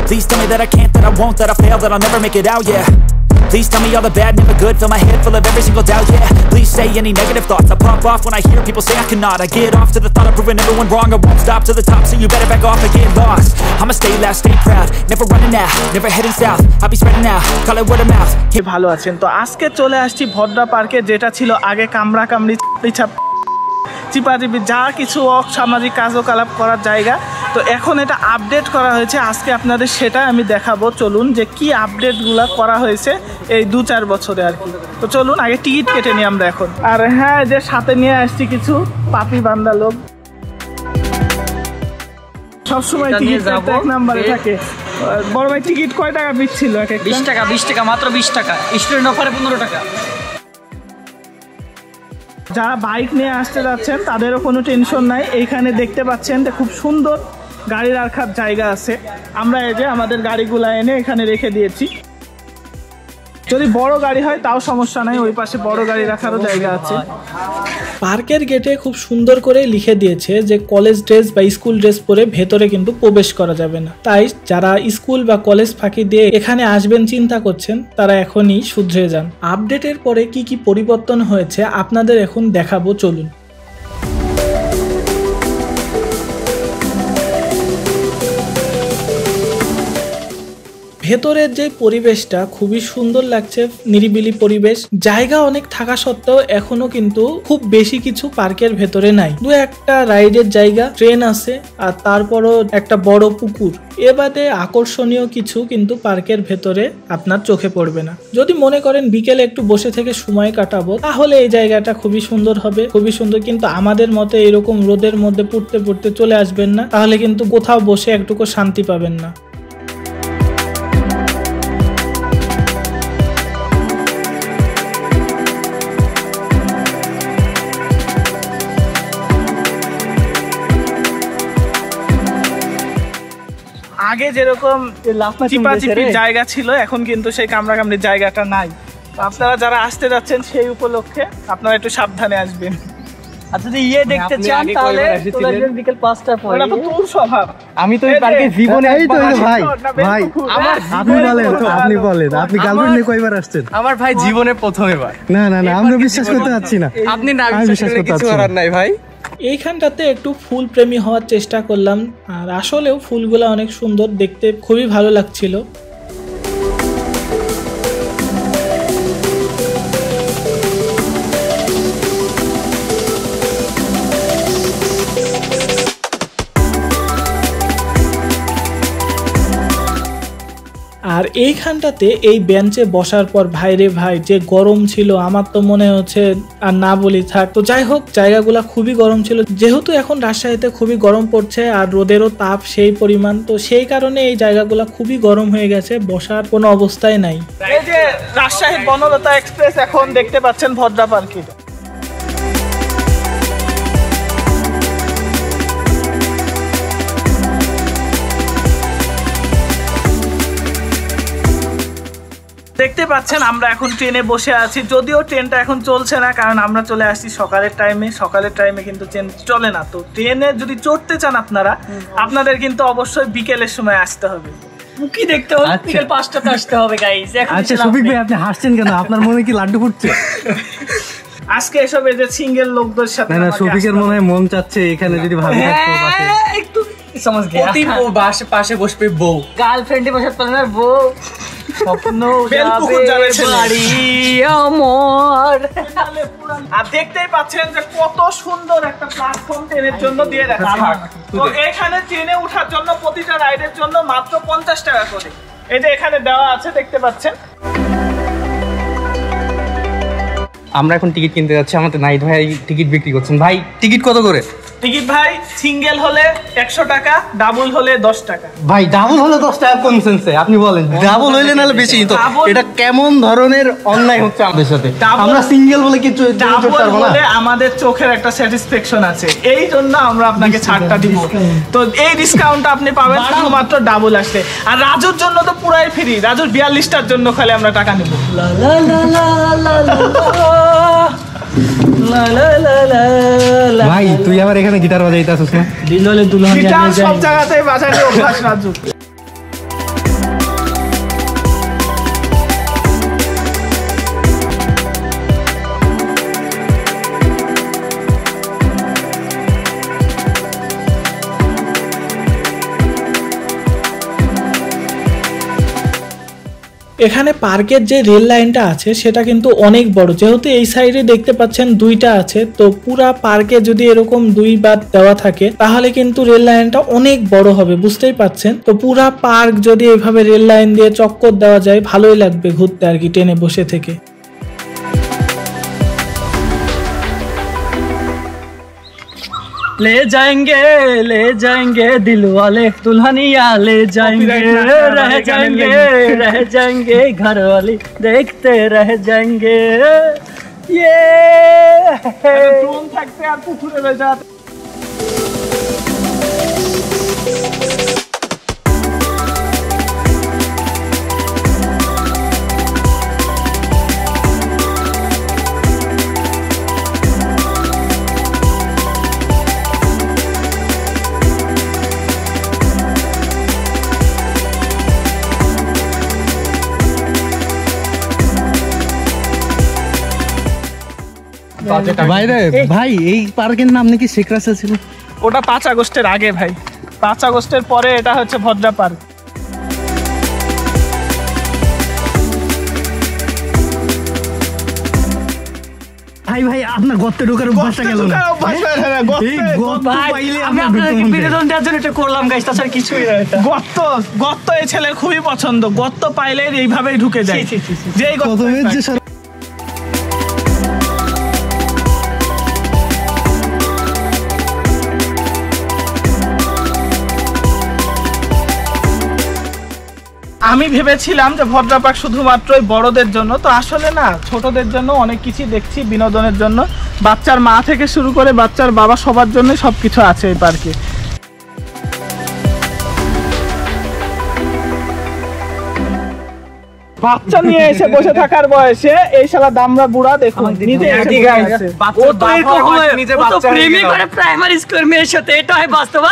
Please tell me that I can't, that I won't, that I fail, that I'll never make it out, yeah. Please tell me all the bad, never good. Fill my head full of every single doubt, yeah. Please say any negative thoughts. I pop off when I hear people say I cannot. I get off to the thought of proving everyone wrong. I won't stop to the top, so you better back off and get lost. I'ma stay loud, stay proud, never running out, never heading south. I'll be spreading out, call it word of mouth. কি ভালো আছেন? তো আজকে চলে আসছি ভদ্রা পার্কে, যেটা ছিল আগে কামড়া কামড়ি চিপাচিপি যা কিছু সামাজিক কার্যকলাপ করার জায়গা। তো এখন এটা আপডেট করা হয়েছে, আজকে আপনাদের সেটা আমি দেখাবো। চলুন যে কি আপডেটগুলো করা হয়েছে এই 2-4 বছরে আর কি। তো চলুন আগে টিকিট কেটে নিই আমরা এখন। আর হ্যাঁ, যে সাথে নিয়ে আসছি কিছু পাপি বান্দা লোক, সবসময় টিকিট কাটতে এক নাম্বারে থাকে। বড় ভাই টিকিট কয় টাকা বিচ্ছিল? 20 টাকা, 20 টাকা, মাত্র 20 টাকা। স্টুডেন্ট অফারে 15 টাকা। যারা বাইক নিয়ে আসতে যাচ্ছেন তাদেরও কোনো টেনশন নাই। এইখানে দেখতে পাচ্ছেন যে খুব সুন্দর গাড়ি রাখার জায়গা আছে। আমরা এই যে আমাদের গাড়িগুলো এনে এখানে রেখে দিয়েছি। যদি বড় গাড়ি হয় তাও সমস্যা নাই, ওই পাশে বড় গাড়ি রাখারও জায়গা আছে। পার্কের গেটে খুব সুন্দর করে লিখে দিয়েছে যে কলেজ ড্রেস বা স্কুল ড্রেস পরে ভেতরে কিন্তু প্রবেশ করা যাবে না। তাই যারা স্কুল বা কলেজ ফাঁকি দিয়ে এখানে আসবেন চিন্তা করছেন, তারা এখনই শুধরে যান। আপডেটের পরে কি কি পরিবর্তন হয়েছে আপনাদের এখন দেখাবো, চলুন। ভেতরের যে পরিবেশটা খুবই সুন্দর লাগছে, নিরিবিলি পরিবেশ। জায়গা অনেক থাকা সত্ত্বেও এখনো কিন্তু খুব বেশি কিছু পার্কের ভেতরে নাই। দু একটা রাইডের জায়গা, ট্রেন আছে, আর তারপরও একটা বড় পুকুর। এ বাদে আকর্ষণীয় কিছু কিন্তু পার্কের ভেতরে আপনার চোখে পড়বে না। যদি মনে করেন বিকেলে একটু বসে থেকে সময় কাটাবো, তাহলে এই জায়গাটা খুবই সুন্দর হবে, খুবই সুন্দর। কিন্তু আমাদের মতে এরকম রোদের মধ্যে পড়তে পড়তে চলে আসবেন না, তাহলে কিন্তু কোথাও বসে একটুকু শান্তি পাবেন না। আগে যেরকম চিপাচিপির জায়গা ছিল, এখন কিন্তু সেই কামড়াকামড়ির জায়গাটা নাই। আপনারা যারা আসতে যাচ্ছেন সেই উপলক্ষে আপনারা একটু সাবধানে আসবেন। আর যদি ইয়ে দেখতে চান তাহলে বিকেল 5টার পরে। এটা তো তোর স্বভাব। আমি তো এই পার্কে জীবনে এই তো ভাই ভাই আপনি বলেন তো, আপনি বলেন আপনি গার্লফ্রেন্ড নিয়ে কয়বার আসছেন? আমার ভাই জীবনে প্রথমবার। না না না, আমরা বিশ্বাস করতে পারছি না। আপনি না বিশ্বাস করতে কিছু করার নাই ভাই। এইখানটাতে একটু ফুল প্রেমী হওয়ার চেষ্টা করলাম, আর আসলেও ফুলগুলো অনেক সুন্দর দেখতে, খুবই ভালো লাগছিল। আর এইখানটাতে এই বেঞ্চে বসার পর ভাইরে ভাই যে গরম ছিল, আমার তো মনে হচ্ছে আর না বলি থাক। তো যাই হোক, জায়গাগুলা খুবই গরম ছিল, যেহেতু এখন রাজশাহীতে খুবই গরম পড়ছে আর রোদেরও তাপ সেই পরিমাণ, তো সেই কারণে এই জায়গাগুলা খুবই গরম হয়ে গেছে, বসার কোনো অবস্থায় নাই। এই যে রাজশাহীর বনলতা এক্সপ্রেস এখন দেখতে পাচ্ছেন ভদ্রা পার্কে। দেখতে পাচ্ছেন আমরা এখন ট্রেনে বসে আছি, যদিও ট্রেনটা এখন চলছে না, কারণ আমরা চলে আসছি সকালের টাইমে। সকালের টাইমে কিন্তু ট্রেন চলে না। তো ট্রেনে যদি চড়তে চান আপনারা, আপনাদের কিন্তু অবশ্যই বিকেলের সময় আসতে হবে। কি দেখতে হবে? বিকেল 5টাতে আসতে হবে গাইস। আচ্ছা শফিক ভাই, আপনি হাসছেন কেন? আপনার মনে কি লাড্ডু ফুটছে? আজকে এসব এই যে সিঙ্গেল লোকদের সাথে না না, শফিকের মনে হয় মন চাচ্ছে এখানে যদি ভাবি থাকতো পাশে একটু समझ गया। অতি পাশে বসবে বউ, গার্লফ্রেন্ডে বসে তোমার বউ, স্বপ্ন যাবে বাড়ি আমার। আর দেখতেই পাচ্ছেন যে কত সুন্দর একটা প্ল্যাটফর্ম ট্রেনের জন্য দিয়ে রাখা। তো এখানে ট্রেনে ওঠার জন্য প্রতিটা রাইডের জন্য মাত্র 50 টাকা করে। এই যে এখানে দেওয়া আছে, দেখতে পাচ্ছেন। আমরা এখন টিকিট কিনতে যাচ্ছি, আমাদের নাইট ভাই টিকিট বিক্রি করছেন। ভাই টিকিট কত করে? টিকিট ভাই সিঙ্গেল হলে 100 টাকা, ডাবল হলে 10 টাকা। ভাই ডাবল হলে 10 টাকা কোন সেন্সে? আপনি বলেন। ডাবল হইলে নালে বেশি তো। এটা কেমন ধরনের অন্যায় হচ্ছে আমাদের সাথে? আমরা সিঙ্গেল বলে কিছু ডাবল হলে আমাদের চোখের একটা স্যাটিসফ্যাকশন আছে, এই জন্য আমরা আপনাকে ছাড়টা দিব। তো এই ডিসকাউন্টটা আপনি পাবেন শুধুমাত্র ডাবল আসলে। আর রাজুর জন্য তো পুরাই ফ্রি। রাজুর 42টার জন্য খালি আমরা টাকা নেব। ভাই তুই আবার এখানে গিটার বাজাইতাছিস না? দিল হলে দুলহান সব জায়গাতেই বাজানোর অভ্যাস রাজু। এখানে পার্কের যে রেল লাইনটা আছে সেটা কিন্তু অনেক বড়, যেহেতু এই সাইডে দেখতে পাচ্ছেন দুইটা আছে, তো পুরা পার্কে যদি এরকম দুইবার দেওয়া থাকে তাহলে কিন্তু রেল লাইনটা অনেক বড় হবে, বুঝতেই পাচ্ছেন। তো পুরা পার্ক যদি এইভাবে রেল লাইন দিয়ে চক্কর দেওয়া যায় ভালোই লাগবে ঘুরতে আর কি, ট্রেনে বসে থেকে। ले जाएंगे दिल वाले दुल्हनिया ले जाएंगे, रह जाएंगे घर वाले देखते रह जाएंगे। ये ड्रोन থাকতে আর পুকুরে বেজা। ভাই এই পার্কের নাম নাকি শেখ রাসেল ছিল? ওটা 5 আগস্টের আগে ভাই, 5 আগস্টের পরে এটা হচ্ছে ভদ্রা পার্ক। ভাই আপনার গর্তে ঢোকার অভ্যাসটা গেল না? আমি আপনাদেরকে বিনোদন দেওয়ার জন্য এটা করলাম গাইস, তাছাড়া কিছুই না। এটা গর্ত এই ছেলের খুবই পছন্দ, গর্ত পাইলে এইভাবেই ঢুকে যায়। যেই গর্ত আমি ভেবেছিলাম যে ভদ্রা পার্ক শুধুমাত্রই বড়দের জন্য, তো আসলে না, ছোটদের জন্য অনেক কিছু দেখছি বিনোদনের জন্য। বাচ্চার মা থেকে শুরু করে বাচ্চার বাবা সবার জন্য সবকিছু আছে এই পার্কে। বাচ্চা নিয়ে এসে বসে থাকার বয়সে এই শালা দামরা বুড়া দেখুন নিজে প্রেমী করে প্রাইমারি স্কুলের মেয়ের সাথে, এটা হয় বাস্তব।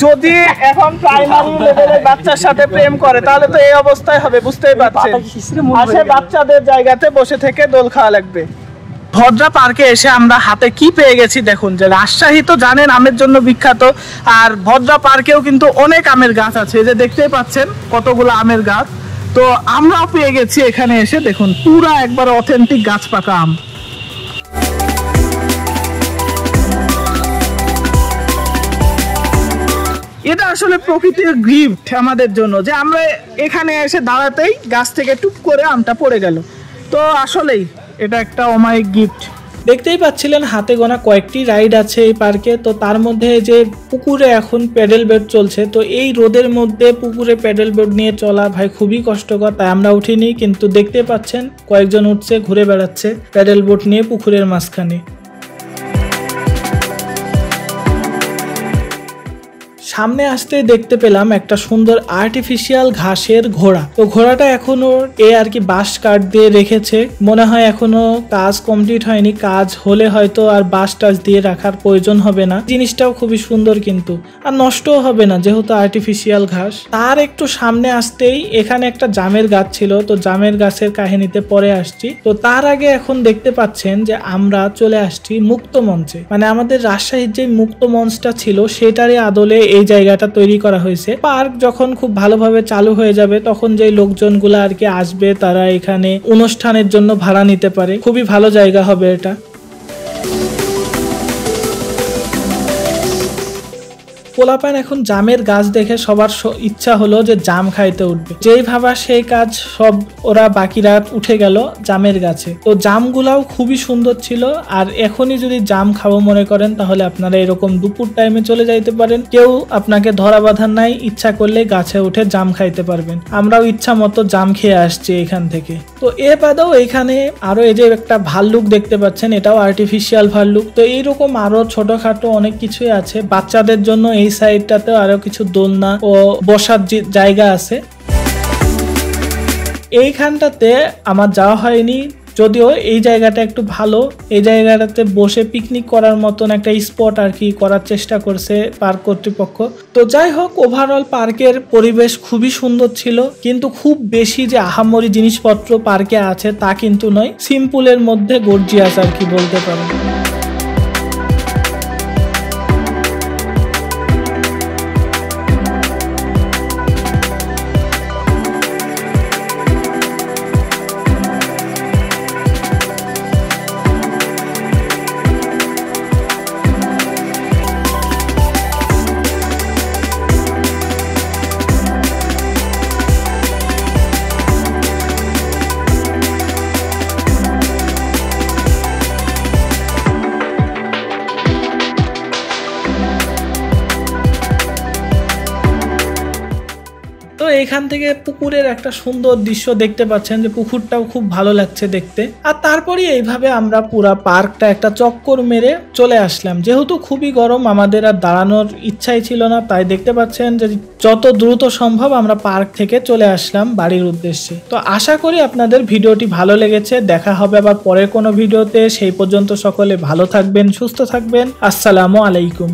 যদি এখন প্রাইমারি লেভেলের বাচ্চার সাথে প্রেম করে তাহলে তো এই অবস্থায় হবে, বুঝতেই পারছেন। আসে বাচ্চাদের জায়গাতে বসে থেকে দোল খাওয়া লাগবে। ভদ্রা পার্কে এসে আমরা হাতে কি পেয়ে গেছি দেখুন, যে রাজশাহী তো জানেন আমের জন্য বিখ্যাত, আর ভদ্রা পার্কেও কিন্তু অনেক আমের গাছ আছে, যে দেখতেই পাচ্ছেন কতগুলো আমের গাছ। তো আমরাও পেয়ে গেছি এখানে এসে, দেখুন পুরা একবার অথেন্টিক গাছ পাকা আম। এটা আসলে প্রকৃতির গিফট আমাদের জন্য, যে আমরা এখানে এসে দাঁড়াতেই গাছ থেকে টুপ করে আমটা পড়ে গেল। তো আসলেই এটা একটা অমায়িক গিফট। দেখতেই পাচ্ছিলেন হাতে গোনা কয়েকটি রাইড আছে এই পার্কে। তো তার মধ্যে যে পুকুরে এখন প্যাডেল বোট চলছে, তো এই রোদের মধ্যে পুকুরে প্যাডেল বোট নিয়ে চলা ভাই খুবই কষ্টকর, তাই আমরা উঠিনি। কিন্তু দেখতে পাচ্ছেন কয়েকজন উঠছে, ঘুরে বেড়াচ্ছে প্যাডেল বোট নিয়ে পুকুরের মাঝখানে। সামনে আসতেই দেখতে পেলাম একটা সুন্দর আর্টিফিশিয়াল ঘাসের ঘোড়া। তো ঘোড়াটা এখনো আর কি বাঁশ কাঠ দিয়ে রেখেছে, মনে হয় এখনো কাজ কমপ্লিট হয়নি। কাজ হলে হয়তো আর বাঁশ টাচ দিয়ে রাখার প্রয়োজন হবে না। জিনিসটাও খুবই সুন্দর কিন্তু, আর নষ্টও হবে না যেহেতু আর্টিফিশিয়াল ঘাস। তার একটু সামনে আসতেই এখানে একটা জামের গাছ ছিল, তো জামের গাছের কাহিনীতে পরে আসছি। তো তার আগে এখন দেখতে পাচ্ছেন যে আমরা চলে আসছি মুক্ত মঞ্চে, মানে আমাদের রাজশাহীর যে মুক্ত মঞ্চটা ছিল সেটারই আদলে এই জায়গাটা তৈরি করা হয়েছে। পার্ক যখন খুব ভালোভাবে চালু হয়ে যাবে তখন যে লোকজনগুলো আর কি আসবে তারা এখানে অনুষ্ঠানের জন্য ভাড়া নিতে পারে, খুবই ভালো জায়গা হবে এটা। পোলাপান এখন জামের গাছ দেখে সবার ইচ্ছা হলো যে জাম খাইতে উঠবে, যেই ভাবা সেই কাজ, সব ওরা বাকিরা উঠে গেল জামের গাছে। তো জামগুলাও খুবই সুন্দর ছিল, আর এখনই যদি জাম খাবো মনে করেন তাহলে আপনারা এরকম দুপুর টাইমে চলে যাইতে পারেন, কেউ আপনাকে ধরা বাঁধা নাই, ইচ্ছা করলে গাছে উঠে জাম খাইতে পারবেন। আমরাও ইচ্ছা মতো জাম খেয়ে আসছি এখান থেকে। তো এ বাদেও এখানে আরো এই যে একটা ভাল্লুক দেখতে পাচ্ছেন, এটাও আর্টিফিশিয়াল ভাল্লুক। তো এইরকম আরো ছোটখাটো অনেক কিছুই আছে বাচ্চাদের জন্য। এই সাইডটাতে আরো কিছু দোলনা ও বসার জায়গা আছে। এইখানটাতে আমার যাওয়া হয়নি, যদিও এই জায়গাটা একটু ভালো। এই জায়গাটাতে বসে পিকনিক করার মতন একটা স্পট আর কি করার চেষ্টা করছে পার্ক কর্তৃপক্ষ। তো যাই হোক, ওভারঅল পার্কের পরিবেশ খুবই সুন্দর ছিল, কিন্তু খুব বেশি যে আহামরি জিনিসপত্র পার্কে আছে তা কিন্তু নয়, সিম্পলের মধ্যে গর্জিয়াস আর কি বলতে পারেন। এখান থেকে পুকুরের একটা সুন্দর দৃশ্য দেখতে পাচ্ছেন, যে পুকুরটাও খুব ভালো লাগছে দেখতে। আর তারপরে এইভাবে আমরা পুরা পার্কটা একটা চক্কর মেরে চলে আসলাম। যেহেতু খুবই গরম, আমাদের আর দাঁড়ানোর ইচ্ছাই ছিল না, তাই দেখতে পাচ্ছেন যে যত দ্রুত সম্ভব আমরা পার্ক থেকে চলে আসলাম বাড়ির উদ্দেশ্যে। তো আশা করি আপনাদের ভিডিওটি ভালো লেগেছে। দেখা হবে আবার পরের কোনো ভিডিওতে। সেই পর্যন্ত সকলে ভালো থাকবেন, সুস্থ থাকবেন। আসসালামু আলাইকুম।